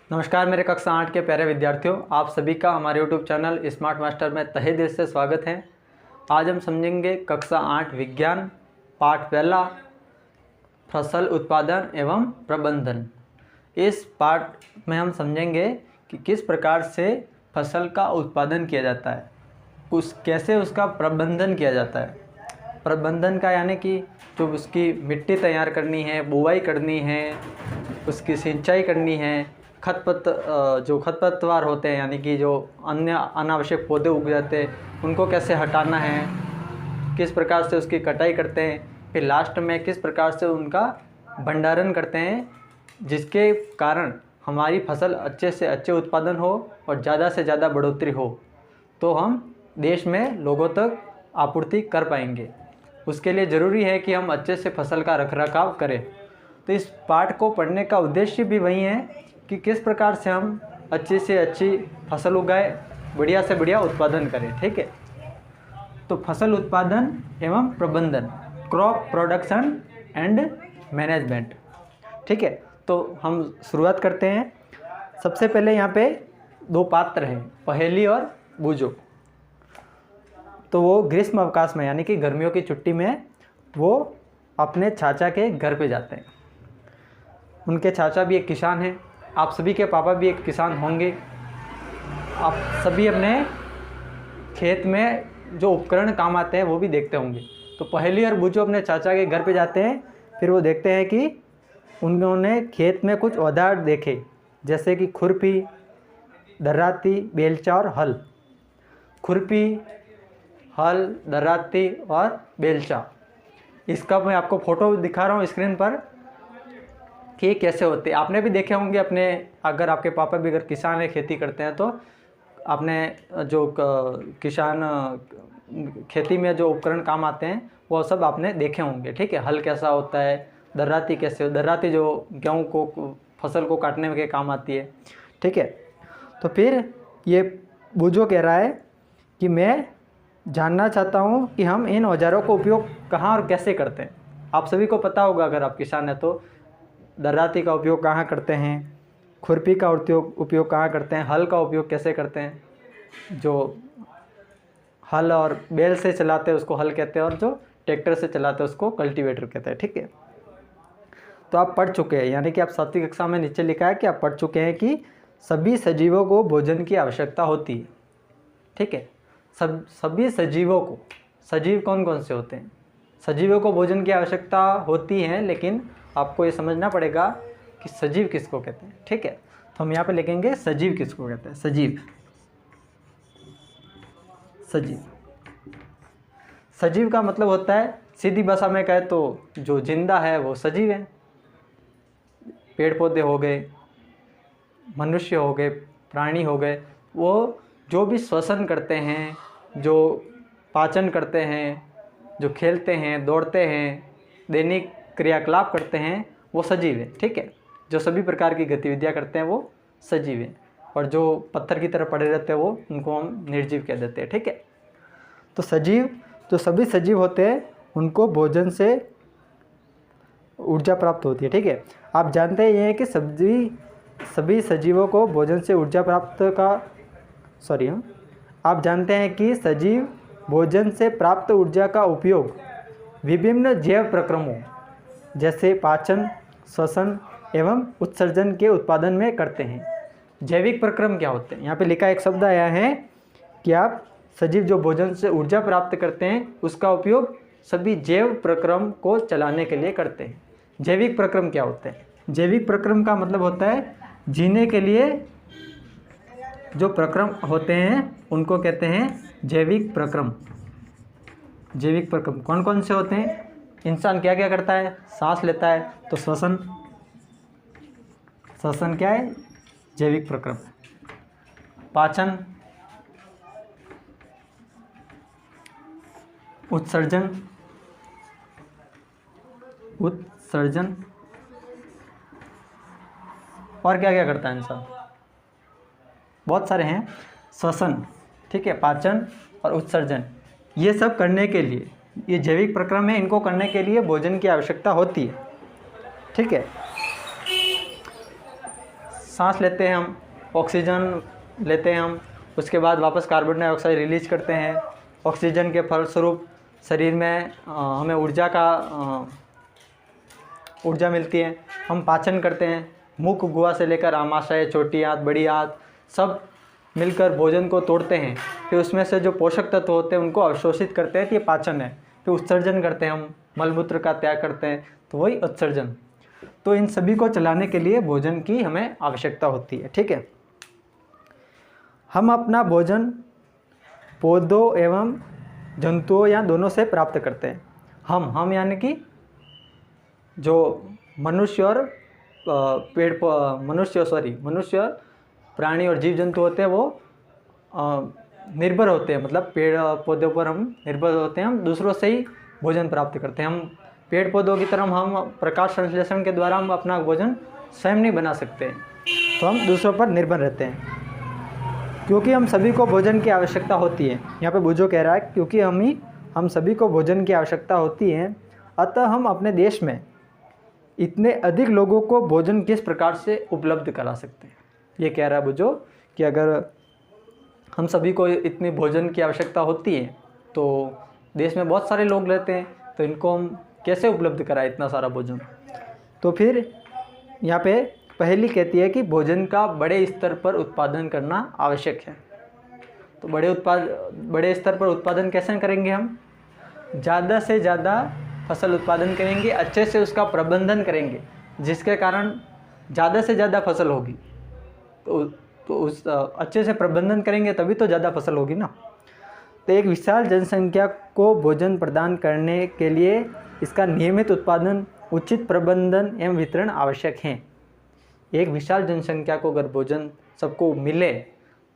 नमस्कार मेरे कक्षा 8 के प्यारे विद्यार्थियों, आप सभी का हमारे YouTube चैनल स्मार्ट मास्टर में तहे दिल से स्वागत है। आज हम समझेंगे कक्षा 8 विज्ञान पाठ पहला फसल उत्पादन एवं प्रबंधन। इस पाठ में हम समझेंगे कि किस प्रकार से फसल का उत्पादन किया जाता है, कैसे उसका प्रबंधन किया जाता है। प्रबंधन का यानी कि जो उसकी मिट्टी तैयार करनी है, बुवाई करनी है, उसकी सिंचाई करनी है, जो खरपतवार होते हैं यानी कि जो अन्य अनावश्यक पौधे उग जाते हैं उनको कैसे हटाना है, किस प्रकार से उसकी कटाई करते हैं, फिर लास्ट में किस प्रकार से उनका भंडारण करते हैं जिसके कारण हमारी फसल अच्छे से अच्छे उत्पादन हो और ज़्यादा से ज़्यादा बढ़ोतरी हो, तो हम देश में लोगों तक आपूर्ति कर पाएंगे। उसके लिए ज़रूरी है कि हम अच्छे से फसल का रखरखाव करें। तो इस पाठ को पढ़ने का उद्देश्य भी वही है कि किस प्रकार से हम अच्छी से अच्छी फसल उगाए, बढ़िया से बढ़िया उत्पादन करें। ठीक है, तो फसल उत्पादन एवं प्रबंधन, क्रॉप प्रोडक्शन एंड मैनेजमेंट। ठीक है, तो हम शुरुआत करते हैं। सबसे पहले यहाँ पे दो पात्र हैं, पहेली और बूझो। तो वो ग्रीष्म अवकाश में यानी कि गर्मियों की छुट्टी में वो अपने चाचा के घर पे जाते हैं। उनके चाचा भी एक किसान हैं, आप सभी के पापा भी एक किसान होंगे। आप सभी अपने खेत में जो उपकरण काम आते हैं वो भी देखते होंगे। तो पहेली और बूझो अपने चाचा के घर पे जाते हैं। फिर वो देखते हैं कि उन्होंने खेत में कुछ औजार देखे, जैसे कि खुरपी, दर्राती, बेलचा और हल। खुरपी, हल, दर्राती और बेलचा, इसका मैं आपको फ़ोटो दिखा रहा हूँ स्क्रीन पर कि कैसे होते हैं। आपने भी देखे होंगे अपने, अगर आपके पापा भी अगर किसान है, खेती करते हैं, तो आपने जो किसान खेती में जो उपकरण काम आते हैं वो सब आपने देखे होंगे। ठीक है, हल कैसा होता है, दर्राती कैसे हो, दर्राती जो गेहूँ को फसल को काटने में के काम आती है। ठीक है, तो फिर ये बूझो कह रहा है कि मैं जानना चाहता हूँ कि हम इन औजारों को उपयोग कहाँ और कैसे करते हैं। आप सभी को पता होगा अगर आप किसान हैं तो दर्राती का उपयोग कहाँ करते हैं, खुरपी का उपयोग कहाँ करते हैं, हल का उपयोग कैसे करते हैं। जो हल और बैल से चलाते हैं उसको हल कहते हैं और जो ट्रैक्टर से चलाते हैं उसको कल्टीवेटर कहते हैं। ठीक है, तो आप पढ़ चुके हैं, यानी कि आप 7वीं कक्षा में नीचे लिखा है कि आप पढ़ चुके हैं कि सभी सजीवों को भोजन की आवश्यकता होती है। ठीक है, सभी सजीवों को, सजीव कौन कौन से होते हैं, सजीवों को भोजन की आवश्यकता होती है, लेकिन आपको ये समझना पड़ेगा कि सजीव किसको कहते हैं। ठीक है, तो हम यहाँ पे लिखेंगे सजीव किसको कहते हैं। सजीव, सजीव, सजीव का मतलब होता है, सीधी भाषा में कहे तो जो जिंदा है वो सजीव है। पेड़ पौधे हो गए, मनुष्य हो गए, प्राणी हो गए, वो जो भी श्वसन करते हैं, जो पाचन करते हैं, जो खेलते हैं, दौड़ते हैं, दैनिक क्रियाकलाप करते हैं, वो सजीव है। ठीक है, जो सभी प्रकार की गतिविधियां करते हैं वो सजीव है। और जो पत्थर की तरह पड़े रहते हैं वो, उनको हम निर्जीव कह देते हैं। ठीक है, तो सजीव, जो सभी सजीव होते हैं उनको भोजन से ऊर्जा प्राप्त होती है। ठीक है, आप जानते हैं कि सभी सजीवों को भोजन से ऊर्जा प्राप्त का आप जानते हैं कि सजीव भोजन से प्राप्त ऊर्जा का उपयोग विभिन्न जैव प्रक्रमों जैसे पाचन, श्वसन एवं उत्सर्जन के उत्पादन में करते हैं। जैविक प्रक्रम क्या होते हैं, यहाँ पे लिखा एक शब्द आया है कि आप सजीव जो भोजन से ऊर्जा प्राप्त करते हैं उसका उपयोग सभी जैव प्रक्रम को चलाने के लिए करते हैं। जैविक प्रक्रम क्या होते हैं, जैविक प्रक्रम का मतलब होता है जीने के लिए जो प्रक्रम होते हैं उनको कहते हैं जैविक प्रक्रम। जैविक प्रक्रम कौन कौन से होते हैं, इंसान क्या क्या करता है, सांस लेता है तो श्वसन, श्वसन क्या है, जैविक प्रक्रम। पाचन, उत्सर्जन, उत्सर्जन, और क्या क्या करता है इंसान, बहुत सारे हैं। श्वसन, ठीक है, पाचन और उत्सर्जन, ये सब करने के लिए, ये जैविक प्रक्रम है, इनको करने के लिए भोजन की आवश्यकता होती है। ठीक है, सांस लेते हैं हम, ऑक्सीजन लेते हैं हम, उसके बाद वापस कार्बन डाइऑक्साइड रिलीज करते हैं। ऑक्सीजन के फलस्वरूप शरीर में हमें ऊर्जा मिलती है। हम पाचन करते हैं, मुख, गुहा से लेकर आमाशय, छोटी आंत, बड़ी आंत सब मिलकर भोजन को तोड़ते हैं। फिर उसमें से जो पोषक तत्व होते हैं उनको अवशोषित करते हैं, तो ये पाचन है। फिर उत्सर्जन करते हैं, हम मलमूत्र का त्याग करते हैं, तो वही उत्सर्जन। तो इन सभी को चलाने के लिए भोजन की हमें आवश्यकता होती है। ठीक है, हम अपना भोजन पौधों एवं जंतुओं या दोनों से प्राप्त करते हैं। हम यानी कि जो मनुष्य और मनुष्य, प्राणी और जीव जंतु होते हैं वो निर्भर होते हैं, मतलब पेड़ पौधों पर हम निर्भर होते हैं। हम दूसरों से ही भोजन प्राप्त करते हैं। हम पेड़ पौधों की तरह हम प्रकाश संश्लेषण के द्वारा हम अपना भोजन स्वयं नहीं बना सकते, तो हम दूसरों पर निर्भर रहते हैं। क्योंकि हम सभी को भोजन की आवश्यकता होती है, यहाँ पे बुझो कह रहा है क्योंकि हम सभी को भोजन की आवश्यकता होती है, अतः हम अपने देश में इतने अधिक लोगों को भोजन किस प्रकार से उपलब्ध करा सकते हैं। ये कह रहा है बुझो कि अगर हम सभी को इतनी भोजन की आवश्यकता होती है तो देश में बहुत सारे लोग रहते हैं, तो इनको हम कैसे उपलब्ध कराएं इतना सारा भोजन। तो फिर यहाँ पे पहली कहती है कि भोजन का बड़े स्तर पर उत्पादन करना आवश्यक है। तो बड़े स्तर पर उत्पादन कैसे करेंगे हम? ज़्यादा से ज़्यादा फसल उत्पादन करेंगे, अच्छे से उसका प्रबंधन करेंगे, जिसके कारण ज़्यादा से ज़्यादा फसल होगी। तो उस अच्छे से प्रबंधन करेंगे तभी तो ज़्यादा फसल होगी ना। तो एक विशाल जनसंख्या को भोजन प्रदान करने के लिए इसका नियमित उत्पादन, उचित प्रबंधन एवं वितरण आवश्यक हैं। एक विशाल जनसंख्या को अगर भोजन सबको मिले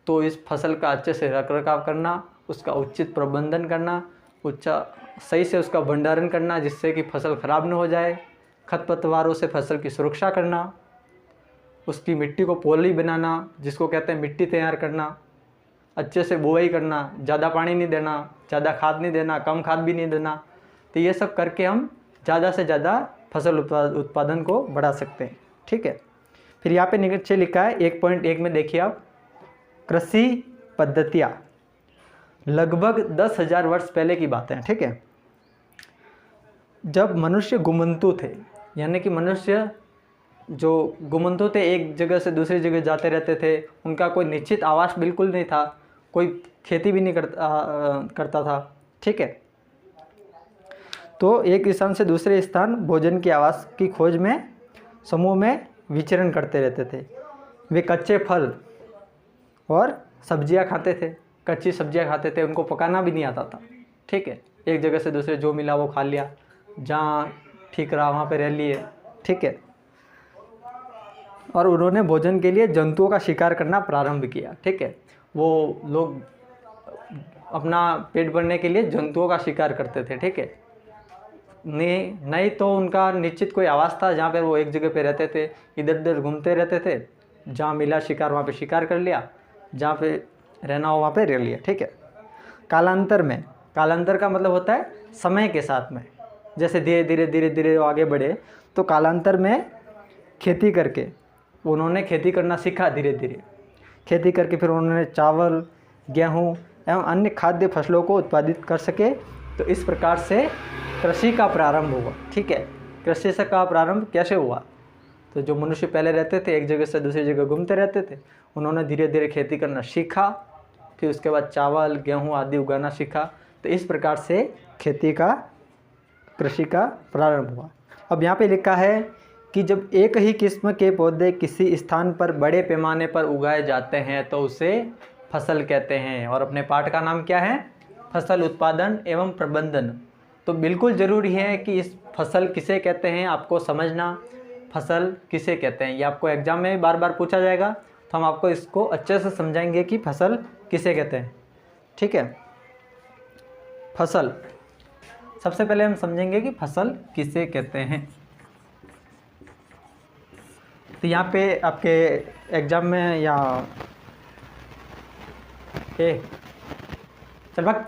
तो इस फसल का अच्छे से रख रखाव करना, उसका उचित प्रबंधन करना, सही से उसका भंडारण करना जिससे कि फसल खराब न हो जाए, खरपतवारों से फसल की सुरक्षा करना, उसकी मिट्टी को पोली बनाना जिसको कहते हैं मिट्टी तैयार करना, अच्छे से बुआई करना, ज़्यादा पानी नहीं देना, ज़्यादा खाद नहीं देना, कम खाद भी नहीं देना। तो ये सब करके हम ज़्यादा से ज़्यादा फसल उत्पादन को बढ़ा सकते हैं। ठीक है, फिर यहाँ पे नीचे लिखा है 1.1 में देखिए आप, कृषि पद्धतियाँ लगभग 10,000 वर्ष पहले की बात है। ठीक है, जब मनुष्य घुमंतु थे, यानी कि मनुष्य जो घुमंतु थे, एक जगह से दूसरी जगह जाते रहते थे, उनका कोई निश्चित आवास बिल्कुल नहीं था, कोई खेती भी नहीं करता था। ठीक है, तो एक स्थान से दूसरे स्थान भोजन की आवास की खोज में समूह में विचरण करते रहते थे। वे कच्चे फल और सब्जियां खाते थे, कच्ची सब्जियां खाते थे, उनको पकाना भी नहीं आता था। ठीक है, एक जगह से दूसरे जो मिला वो खा लिया, जहाँ ठीक रहा वहाँ पे रह लिए। ठीक है, और उन्होंने भोजन के लिए जंतुओं का शिकार करना प्रारंभ किया। ठीक है, वो लोग अपना पेट भरने के लिए जंतुओं का शिकार करते थे। ठीक है, नहीं तो उनका निश्चित कोई आवास था जहाँ पे वो एक जगह पे रहते थे, इधर उधर घूमते रहते थे, जहाँ मिला शिकार वहाँ पे शिकार कर लिया, जहाँ पे रहना हो वहाँ पे रह लिया। ठीक है, कालांतर का मतलब होता है समय के साथ में, जैसे धीरे धीरे आगे बढ़े, तो कालांतर में खेती करके उन्होंने खेती करना सीखा। धीरे धीरे खेती करके फिर उन्होंने चावल, गेहूँ एवं अन्य खाद्य फसलों को उत्पादित कर सके। तो इस प्रकार से कृषि का प्रारंभ हुआ। ठीक है, कृषि से का प्रारंभ कैसे हुआ? तो जो मनुष्य पहले रहते थे, एक जगह से दूसरी जगह घूमते रहते थे, उन्होंने धीरे धीरे खेती करना सीखा, फिर उसके बाद चावल, गेहूँ आदि उगाना सीखा। तो इस प्रकार से कृषि का प्रारंभ हुआ। अब यहाँ पे लिखा है कि जब एक ही किस्म के पौधे किसी स्थान पर बड़े पैमाने पर उगाए जाते हैं तो उसे फसल कहते हैं। और अपने पाठ का नाम क्या है? फसल उत्पादन एवं प्रबंधन। तो बिल्कुल ज़रूरी है कि इस फसल किसे कहते हैं आपको समझना, फसल किसे कहते हैं। ये आपको एग्जाम में बार बार पूछा जाएगा, तो हम आपको इसको अच्छे से समझाएंगे कि फसल किसे कहते हैं। ठीक है, फसल सबसे पहले हम समझेंगे कि फसल किसे कहते हैं। तो यहाँ पे आपके एग्जाम में या चल भाग,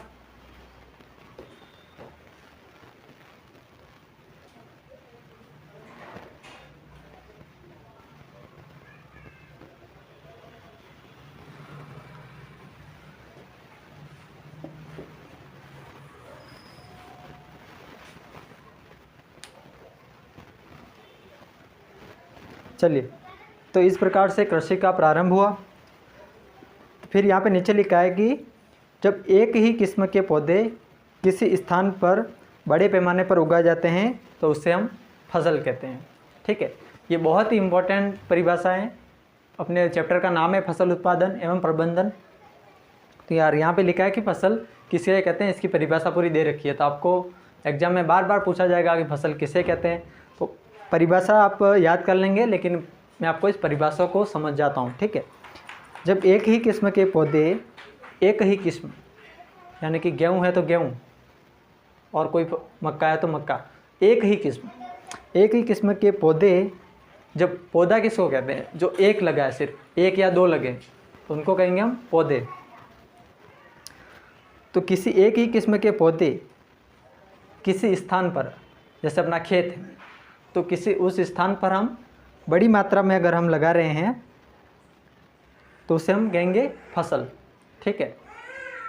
चलिए, तो इस प्रकार से कृषि का प्रारंभ हुआ। फिर यहाँ पे नीचे लिखा है कि जब एक ही किस्म के पौधे किसी स्थान पर बड़े पैमाने पर उगाए जाते हैं तो उसे हम फसल कहते हैं। ठीक है, ये बहुत ही इम्पोर्टेंट परिभाषा है। अपने चैप्टर का नाम है फसल उत्पादन एवं प्रबंधन। तो यार यहाँ पे लिखा है कि फसल किसे कहते हैं, इसकी परिभाषा पूरी दे रखी है। तो आपको एग्जाम में बार बार पूछा जाएगा कि फसल किसे कहते हैं। तो परिभाषा आप याद कर लेंगे, लेकिन मैं आपको इस परिभाषा को समझ जाता हूँ। ठीक है, जब एक ही किस्म के पौधे, एक ही किस्म यानी कि गेहूँ है तो गेहूँ और कोई मक्का है तो मक्का, एक ही किस्म के पौधे, जब पौधा किसको कहते हैं, जो एक लगा है, सिर्फ एक या दो लगे तो उनको कहेंगे हम पौधे। तो किसी एक ही किस्म के पौधे किसी स्थान पर, जैसे अपना खेत है तो किसी उस स्थान पर हम बड़ी मात्रा में अगर हम लगा रहे हैं तो उसे हम कहेंगे फसल। ठीक है,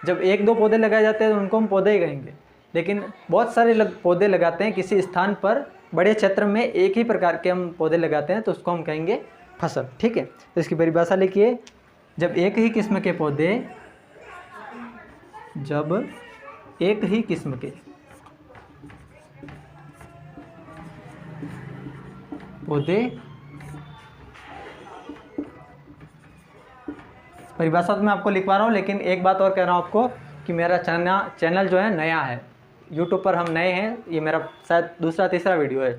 जब एक दो पौधे लगाए जाते हैं तो उनको हम पौधे ही कहेंगे। लेकिन बहुत सारे पौधे लगाते हैं किसी स्थान पर, बड़े क्षेत्र में एक ही प्रकार के हम पौधे लगाते हैं तो उसको हम कहेंगे फसल। ठीक है, तो इसकी परिभाषा लिखिए, जब एक ही किस्म के पौधे परिभाषा तो मैं आपको लिखवा रहा हूँ, लेकिन एक बात और कह रहा हूँ आपको कि मेरा चैनल जो है नया है, यूट्यूब पर हम नए हैं, ये मेरा शायद दूसरा तीसरा वीडियो है।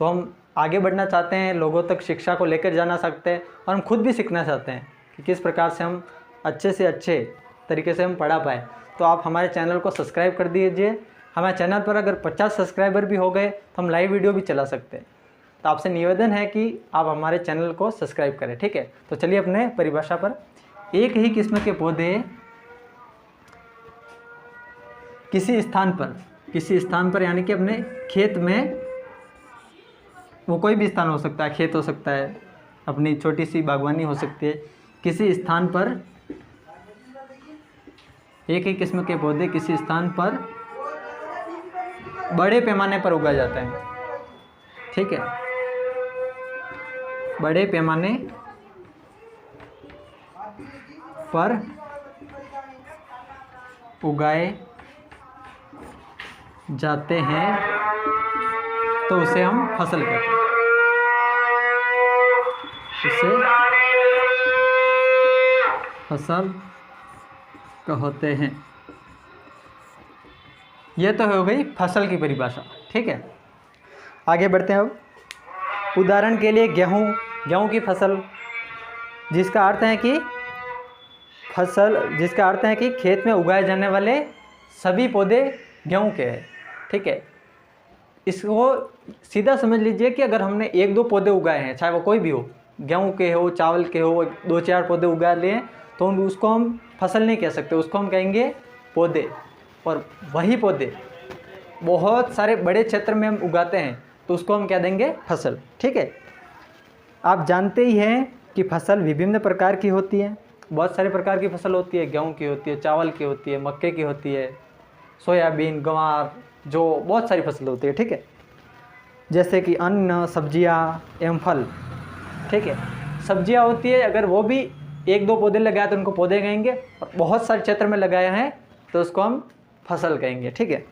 तो हम आगे बढ़ना चाहते हैं, लोगों तक शिक्षा को लेकर जाना सकते हैं और हम खुद भी सीखना चाहते हैं कि किस प्रकार से हम अच्छे से अच्छे तरीके से हम पढ़ा पाए। तो आप हमारे चैनल को सब्सक्राइब कर दीजिए। हमारे चैनल पर अगर 50 सब्सक्राइबर भी हो गए तो हम लाइव वीडियो भी चला सकते हैं। तो आपसे निवेदन है कि आप हमारे चैनल को सब्सक्राइब करें। ठीक है, तो चलिए अपने परिभाषा पर। एक ही किस्म के पौधे किसी स्थान पर यानी कि अपने खेत में, वो कोई भी स्थान हो सकता है, खेत हो सकता है, अपनी छोटी सी बागवानी हो सकती है, किसी स्थान पर एक ही किस्म के पौधे किसी स्थान पर बड़े पैमाने पर उगाए जाते हैं। ठीक है, बड़े पैमाने पर उगाए जाते हैं तो उसे हम फसल कहते हैं। उसे फसल कहते हैं। यह तो हो गई फसल की परिभाषा। ठीक है, आगे बढ़ते हैं। अब उदाहरण के लिए गेहूं की फसल, जिसका अर्थ है कि खेत में उगाए जाने वाले सभी पौधे गेहूं के हैं। ठीक है, इसको सीधा समझ लीजिए कि अगर हमने एक दो पौधे उगाए हैं, चाहे वो कोई भी हो, गेहूं के हो, चावल के हो, दो चार पौधे उगा लिए तो उसको हम फसल नहीं कह सकते, उसको हम कहेंगे पौधे। और वही पौधे बहुत सारे बड़े क्षेत्र में हम उगाते हैं तो उसको हम कह देंगे फसल। ठीक है, आप जानते ही हैं कि फसल विभिन्न प्रकार की होती है। बहुत सारे प्रकार की फसल होती है, गेहूं की होती है, चावल की होती है, मक्के की होती है, सोयाबीन, गंवार, जो बहुत सारी फसल होती है। ठीक है, जैसे कि अन्न, सब्जियां एवं फल। ठीक है, सब्जियां होती है, अगर वो भी एक दो पौधे लगाए तो उनको पौधे कहेंगे, और बहुत सारे क्षेत्र में लगाए हैं तो उसको हम फसल कहेंगे। ठीक है,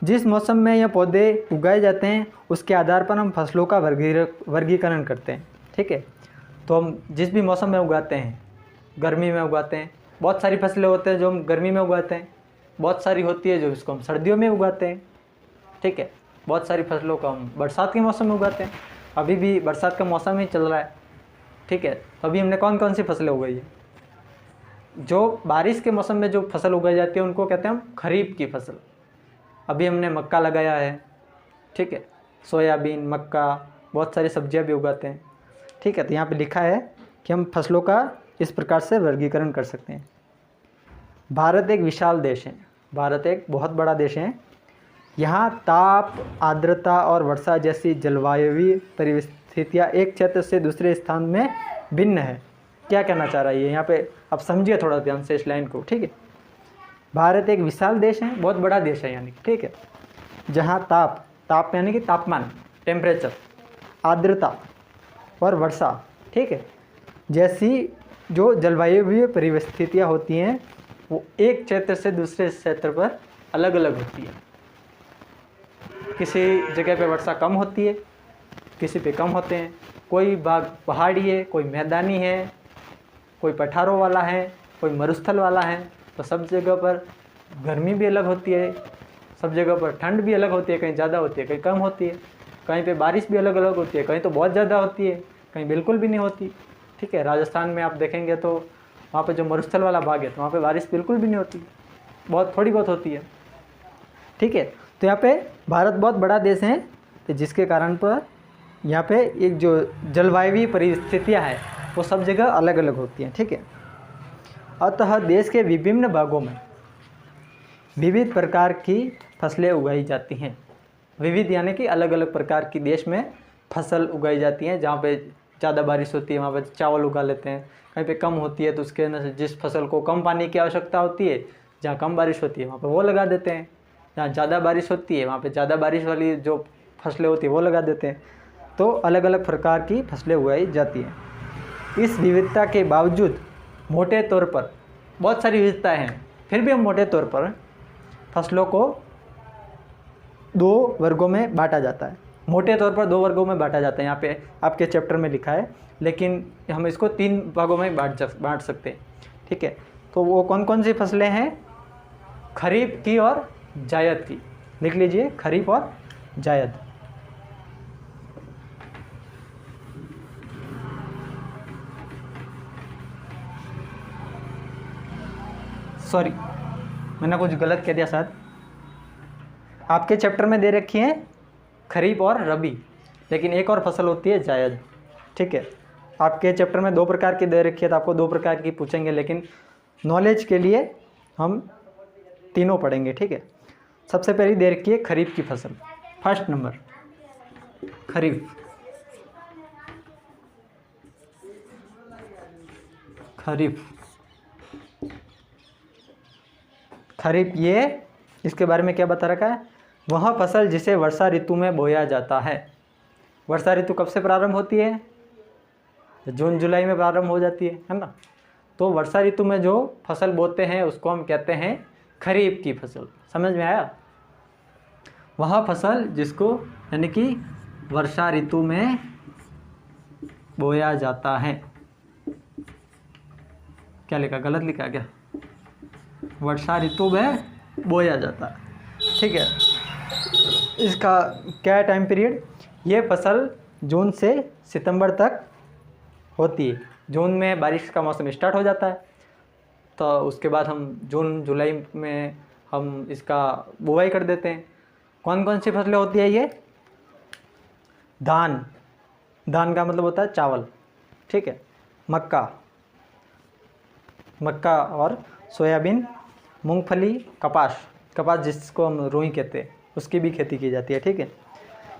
जिस मौसम में यह पौधे उगाए जाते हैं उसके आधार पर हम फसलों का वर्गीकरण करते हैं। ठीक है, तो हम जिस भी मौसम में उगाते हैं, गर्मी में उगाते हैं, बहुत सारी फसलें होते हैं जो हम गर्मी में उगाते हैं, बहुत सारी होती है जो इसको हम सर्दियों में उगाते हैं। ठीक है, बहुत सारी फसलों को हम बरसात के मौसम में उगाते हैं। अभी भी बरसात का मौसम ही चल रहा है। ठीक है, तो अभी हमने कौन कौन सी फसलें उगाई है? जो बारिश के मौसम में जो फसल उगाई जाती है उनको कहते हैं हम खरीफ की फसल। अभी हमने मक्का लगाया है। ठीक है, सोयाबीन, मक्का, बहुत सारी सब्जियां भी उगाते हैं। ठीक है, तो यहाँ पे लिखा है कि हम फसलों का इस प्रकार से वर्गीकरण कर सकते हैं। भारत एक विशाल देश है, भारत एक बहुत बड़ा देश है। यहाँ ताप, आर्द्रता और वर्षा जैसी जलवायुवी परिस्थितियाँ एक क्षेत्र से दूसरे स्थान में भिन्न है। क्या कहना चाह रहा है ये, यहाँ पे आप समझिए थोड़ा ध्यान से इस लाइन को। ठीक है, भारत एक विशाल देश है, बहुत बड़ा देश है यानी। ठीक है, जहाँ ताप यानी कि तापमान, टेम्परेचर, आर्द्रता और वर्षा, ठीक है, जैसी जो जलवायु परिस्थितियाँ होती हैं वो एक क्षेत्र से दूसरे क्षेत्र पर अलग अलग होती है। किसी जगह पे वर्षा कम होती है, किसी पे कम होते हैं, कोई भाग पहाड़ी है, कोई मैदानी है, कोई पठारों वाला है, कोई मरुस्थल वाला है। तो सब जगह पर गर्मी भी अलग होती है, सब जगह पर ठंड भी अलग होती है, कहीं ज़्यादा होती है, कहीं कम होती है, कहीं पे बारिश भी अलग अलग होती है, कहीं तो बहुत ज़्यादा होती है, कहीं बिल्कुल भी नहीं होती, ठीक है। राजस्थान में आप देखेंगे तो वहाँ पे जो मरुस्थल वाला भाग है तो वहाँ पे बारिश बिल्कुल भी नहीं होती, बहुत थोड़ी बहुत होती है, ठीक है। तो यहाँ पे भारत बहुत बड़ा देश है, तो जिसके कारण पर यहाँ पे एक जो जलवायु परिस्थितियाँ हैं वो सब जगह अलग अलग होती हैं, ठीक है। अतः देश के विभिन्न भागों में विविध प्रकार की फसलें उगाई जाती हैं। विविध यानी कि अलग अलग प्रकार की देश में फसल उगाई जाती हैं। जहाँ पे ज़्यादा बारिश होती है वहाँ पे चावल उगा लेते हैं, कहीं पे कम होती है तो उसके अंदर जिस फसल को कम पानी की आवश्यकता होती है, जहाँ कम बारिश होती है वहाँ पे वो लगा देते हैं। जहाँ ज़्यादा बारिश होती है वहाँ पे ज़्यादा बारिश वाली जो फसलें होती है वो लगा देते हैं। तो अलग अलग प्रकार की फसलें उगाई जाती हैं। इस विविधता के बावजूद मोटे तौर पर बहुत सारी विविधताएँ हैं, फिर भी हम मोटे तौर पर फसलों को 2 वर्गों में बांटा जाता है। मोटे तौर पर 2 वर्गों में बांटा जाता है, यहाँ पे आपके चैप्टर में लिखा है, लेकिन हम इसको 3 भागों में बांट सकते हैं, ठीक है। तो वो कौन कौन सी फसलें हैं? खरीफ की और जायद की। लिख लीजिए, खरीफ और जायद। सॉरी, मैंने कुछ गलत कह दिया शायद। आपके चैप्टर में दे रखी है खरीफ और रबी, लेकिन एक और फसल होती है जायद, ठीक है। आपके चैप्टर में 2 प्रकार की दे रखी है तो आपको 2 प्रकार की पूछेंगे, लेकिन नॉलेज के लिए हम तीनों पढ़ेंगे, ठीक है। सबसे पहले दे रखी है खरीफ की फसल। फर्स्ट नंबर खरीफ। खरीफ खरीफ ये इसके बारे में क्या बता रखा है? वह फसल जिसे वर्षा ऋतु में बोया जाता है। वर्षा ऋतु कब से प्रारंभ होती है? जून जुलाई में प्रारंभ हो जाती है ना। तो वर्षा ऋतु में जो फसल बोते हैं उसको हम कहते हैं खरीफ की फसल। समझ में आया? वह फसल जिसको यानी कि वर्षा ऋतु में बोया जाता है। क्या लिखा? गलत लिखा क्या? वर्षा ऋतु में बोया जाता है, ठीक है। इसका क्या है टाइम पीरियड? ये फसल जून से सितंबर तक होती है। जून में बारिश का मौसम स्टार्ट हो जाता है, तो उसके बाद हम जून जुलाई में हम इसका बुआई कर देते हैं। कौन कौन सी फसलें होती है ये? धान, धान का मतलब होता है चावल, ठीक है। मक्का, मक्का और सोयाबीन, मूंगफली, कपास, कपास जिसको हम रुई कहते हैं उसकी भी खेती की जाती है, ठीक है।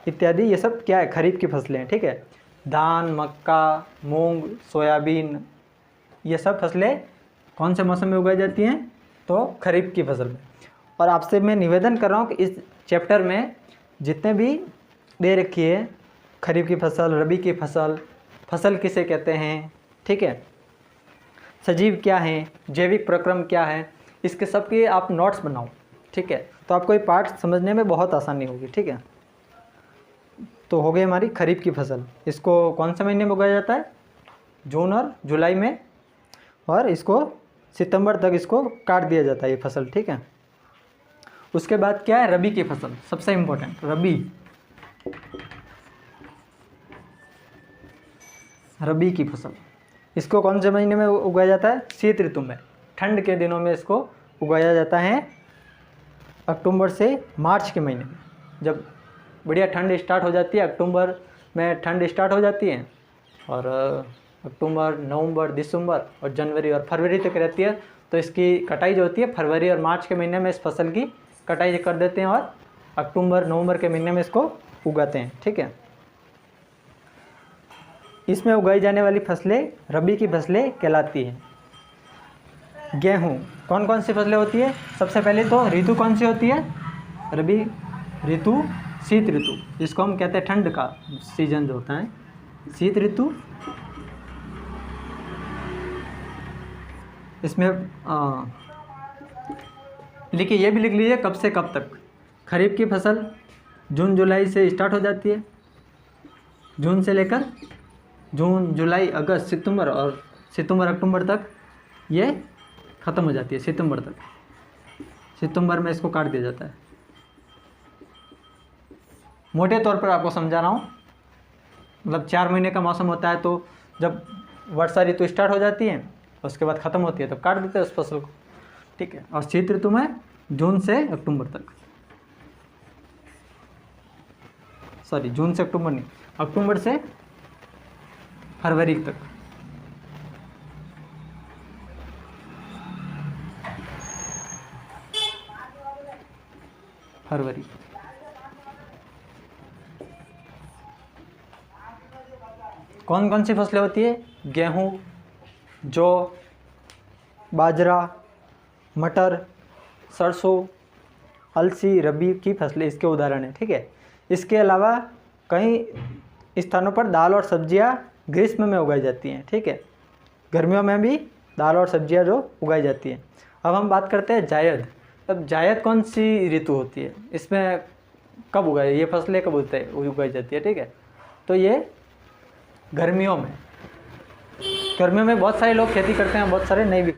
इत्यादि ये सब क्या है? खरीफ की फसलें हैं, ठीक है। धान, मक्का, मूंग, सोयाबीन, ये सब फसलें कौन से मौसम में उगाई जाती हैं? तो खरीफ की फसल में। और आपसे मैं निवेदन कर रहा हूँ कि इस चैप्टर में जितने भी दे रखी है, खरीफ की फसल, रबी की फसल, फसल किसे कहते हैं, ठीक है, सजीव क्या हैं, जैविक प्रक्रम क्या है, इसके सब के आप नोट्स बनाओ, ठीक है। तो आपको ये पाठ समझने में बहुत आसानी होगी, ठीक है। तो हो गई हमारी खरीफ की फसल। इसको कौन से महीने में उगाया जाता है? जून और जुलाई में, और इसको सितंबर तक इसको काट दिया जाता है ये फसल, ठीक है। उसके बाद क्या है? रबी की फसल, सबसे इम्पोर्टेंट। रबी की फसल, इसको कौन से महीने में उगाया जाता है? शीत ऋतु में, ठंड के दिनों में इसको उगाया जाता है। अक्टूबर से मार्च के महीने में, जब बढ़िया ठंड स्टार्ट हो जाती है। अक्टूबर में ठंड स्टार्ट हो जाती है और अक्टूबर, नवंबर, दिसंबर और जनवरी और फरवरी तक रहती है। तो इसकी कटाई जो होती है फरवरी और मार्च के महीने में इस फसल की कटाई कर देते हैं और अक्टूबर नवंबर के महीने में इसको उगाते हैं, ठीक है। इसमें उगाई जाने वाली फसलें रबी की फसलें कहलाती हैं। गेहूँ, कौन कौन सी फसलें होती है? सबसे पहले तो ऋतु कौन सी होती है? रबी ऋतु, शीत ऋतु, जिसको हम कहते हैं ठंड का सीजन जो होता है, शीत ऋतु, इसमें लिखिए, ये भी लिख लीजिए कब से कब तक। खरीफ की फसल जून जुलाई से स्टार्ट हो जाती है, जून से लेकर जून जुलाई अगस्त सितंबर, और सितंबर अक्टूबर तक ये ख़त्म हो जाती है। सितंबर तक, सितंबर में इसको काट दिया जाता है। मोटे तौर पर आपको समझा रहा हूँ, मतलब 4 महीने का मौसम होता है, तो जब वर्षा ऋतु स्टार्ट हो जाती है उसके बाद ख़त्म होती है तब काट देते हैं उस फसल को, ठीक है। और शीत ऋतु में जून से अक्टूबर तक, सॉरी जून से अक्टूबर नहीं, अक्टूबर से फरवरी तक। फरवरी। कौन कौन सी फसलें होती है? गेहूँ, जौ, बाजरा, मटर, सरसों, अलसी, रबी की फसलें इसके उदाहरण हैं, ठीक है। इसके अलावा कई स्थानों पर दाल और सब्जियां ग्रीष्म में उगाई जाती हैं, ठीक है। गर्मियों में भी दाल और सब्जियां जो उगाई जाती हैं। अब हम बात करते हैं जायद। अब जायद कौन सी ऋतु होती है, इसमें कब उगाई, ये फसलें कब उगाई जाती है, ठीक है। तो ये गर्मियों में, गर्मियों में बहुत सारे लोग खेती करते हैं, बहुत सारे नहीं भी।